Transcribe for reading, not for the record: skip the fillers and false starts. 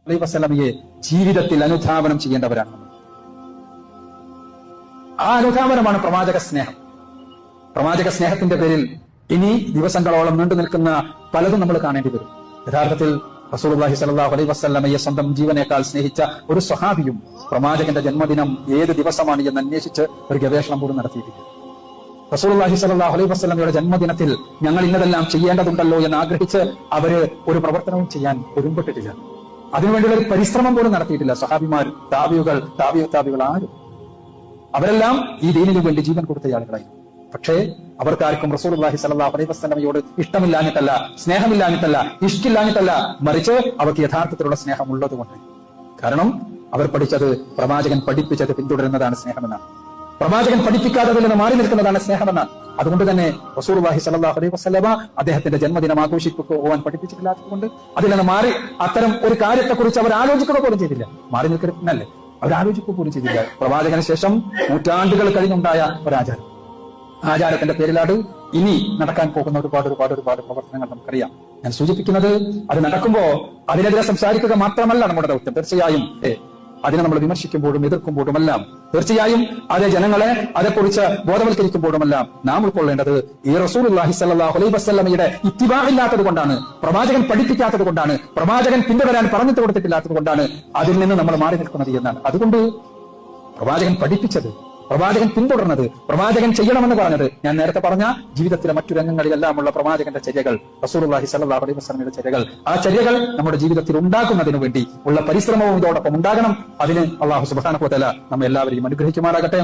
അലൈഹി വസല്ലമയെ ജീവിതത്തിൽ അനുധാവനം ചെയ്യേണ്ടവരാണ്. ആ അനുധാവനമാണ് പ്രവാചക സ്നേഹം. പ്രവാചക സ്നേഹത്തിന്റെ പേരിൽ ഇനി ദിവസങ്ങളോളം നീണ്ടു നിൽക്കുന്ന പലതും നമ്മൾ കാണേണ്ടി വരും. യഥാർത്ഥത്തിൽ റസൂലുള്ളാഹി സ്വല്ലല്ലാഹു അലൈഹി വസല്ലമയെ സ്വന്തം ജീവനേക്കാൾ സ്നേഹിച്ച ഒരു സ്വഹാബിയും പ്രവാചകന്റെ ജന്മദിനം ഏത് ദിവസമാണ് എന്ന് അന്വേഷിച്ച് ഒരു ഗവേഷണം പോലും നടത്തിയിട്ടില്ല. റസൂലുള്ളാഹി സ്വല്ലല്ലാഹു അലൈഹി വസല്ലമയുടെ ജന്മദിനത്തിൽ ഞങ്ങൾ ഇന്നതെല്ലാം ചെയ്യേണ്ടതുണ്ടല്ലോ എന്ന് ആഗ്രഹിച്ച് അവര് ഒരു പ്രവർത്തനവും ചെയ്യാൻ ഒരുമ്പെട്ടിട്ടില്ല. അതിനുവേണ്ടിയുള്ള ഒരു പരിശ്രമം പോലും നടത്തിയിട്ടില്ല. സഹാബിമാർ, താബികൾ ആരും അവരെല്ലാം ഈ ദീനിനു വേണ്ടി ജീവൻ കൊടുത്ത ആളുകളായിരുന്നു. പക്ഷേ അവർക്കാർക്കും റസൂലുള്ളാഹി സ്വല്ലല്ലാഹു അലൈഹി വസല്ലമയോട് ഇഷ്ടമില്ലാഞ്ഞിട്ടല്ല, സ്നേഹമില്ലാഞ്ഞിട്ടല്ല, ഇഷ്ടില്ലാഞ്ഞിട്ടല്ല, മറിച്ച് അവർക്ക് യഥാർത്ഥത്തിലുള്ള സ്നേഹം ഉള്ളതുകൊണ്ട്. കാരണം അവർ പഠിച്ചത് പ്രവാചകൻ പഠിപ്പിച്ചത് പിന്തുടരുന്നതാണ് സ്നേഹമെന്നാണ്. പ്രവാചകൻ പഠിപ്പിക്കാത്തതിൽ നിന്ന് മാറി നിൽക്കുന്നതാണ് സ്നേഹമെന്നാണ്. അതുകൊണ്ട് തന്നെ റസൂലുള്ളാഹി സ്വല്ലല്ലാഹു അലൈഹി വസല്ലമ അദ്ദേഹത്തിന്റെ ജന്മദിനം ആഘോഷിക്കുവാൻ പഠിപ്പിച്ചിട്ടില്ലാത്തതുകൊണ്ട് അതിൽ നിന്ന് മാറി അത്തരം ഒരു കാര്യത്തെക്കുറിച്ച് അവർ ആലോചിക്കുക പോലും ചെയ്തില്ല. മാറി നിൽക്കുന്നല്ലേ, അവരാലോചിക്കുക പോലും ചെയ്തില്ല. പ്രവാചകന് ശേഷം നൂറ്റാണ്ടുകൾ കഴിഞ്ഞുണ്ടായ ഒരാചാരം, ആചാരത്തിന്റെ പേരിലാണ് ഇനി നടക്കാൻ പോകുന്ന ഒരുപാട് പ്രവർത്തനങ്ങൾ നമുക്കറിയാം. ഞാൻ സൂചിപ്പിക്കുന്നത് അത് നടക്കുമ്പോ അതിനെതിരെ സംസാരിക്കുക മാത്രമല്ല നമ്മുടെ ദൗത്യം. തീർച്ചയായും അതിനെ നമ്മൾ വിമർശിക്കുമ്പോഴും എതിർക്കുമ്പോഴുമെല്ലാം, തീർച്ചയായും അതേ ജനങ്ങളെ അതേക്കുറിച്ച് ബോധവൽക്കരിക്കുമ്പോഴുമെല്ലാം നാം ഉൾക്കൊള്ളേണ്ടത് ഈ റസൂലുള്ളാഹി സ്വല്ലല്ലാഹു അലൈഹി വസല്ലമയുടെ ഇത്തിബാ ഇല്ലാത്തത് കൊണ്ടാണ്, പ്രവാചകൻ പഠിപ്പിക്കാത്തത് കൊണ്ടാണ്, പ്രവാചകൻ പിന്തുടരാൻ പറഞ്ഞിട്ട് കൊടുത്തിട്ടില്ലാത്തത് കൊണ്ടാണ് അതിൽ നിന്ന് നമ്മൾ മാറി നിൽക്കുന്നത് എന്നാണ്. അതുകൊണ്ട് പ്രവാചകൻ പഠിപ്പിച്ചത്, പ്രവാചകൻ പിന്തുടർന്നത്, പ്രവാചകൻ ചെയ്യണമെന്ന് പറഞ്ഞത്, ഞാൻ നേരത്തെ പറഞ്ഞ ജീവിതത്തിലെ മറ്റു രംഗങ്ങളിലെല്ലാമുള്ള പ്രവാചകന്റെ ചര്യകൾ, റസൂലുള്ളാഹി സ്വല്ലല്ലാഹു അലൈഹി വസല്ലമയുടെ ചര്യകൾ, ആ ചര്യകൾ നമ്മുടെ ജീവിതത്തിൽ ഉണ്ടാക്കുന്നതിന് വേണ്ടി ഉള്ള പരിശ്രമവും ഇതോടൊപ്പം ഉണ്ടാകണം. അതിന് അല്ലാഹു സുബ്ഹാനഹു വ തആല നമ്മെ എല്ലാവരെയും അനുഗ്രഹിക്കുമാറാകട്ടെ.